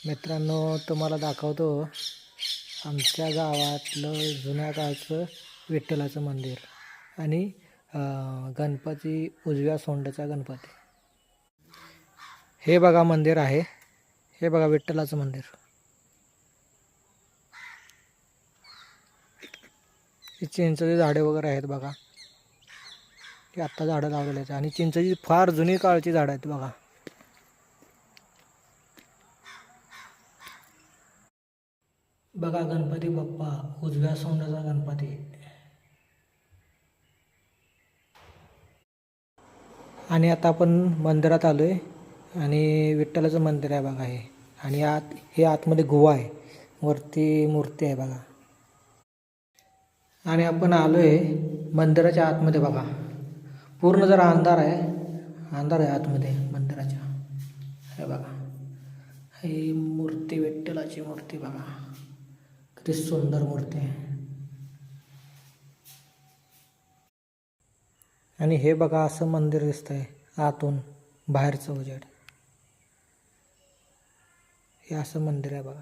मित्रांनो, तुम्हाला दाखवतो आमच्या गावातलं जुन्या काळचं विठ्ठलाचं मंदिर आणि गणपती, उजव्या सोंडेचा गणपती. हे बघा मंदिर आहे, हे बघा विठ्ठलाचं मंदिर. हे चिंचेची झाडे वगैरे आहेत बघा. हे आत्ता झाडं लावलेली आहेत आणि चिंचेची फार जुनी काळची झाडं आहेत बघा. बघा गणपती बाप्पा, उजव्या सोंडाचा गणपती. आणि आता आपण मंदिरात आलोय आणि विठ्ठलाचं मंदिर आहे बघा हे. आणि हे आतमध्ये गुहा आहे, वरती मूर्ती आहे बघा. आणि आपण आलोय मंदिराच्या आतमध्ये बघा. पूर्ण जरा अंधार आहे आतमध्ये मंदिराच्या. हे बघा, ही मूर्ती, विठ्ठलाची मूर्ती बघा, किती सुंदर मूर्ती आहे. आणि हे बघा असं मंदिर दिसतंय आतून, बाहेरचं उजेड. हे असं मंदिर आहे बघा.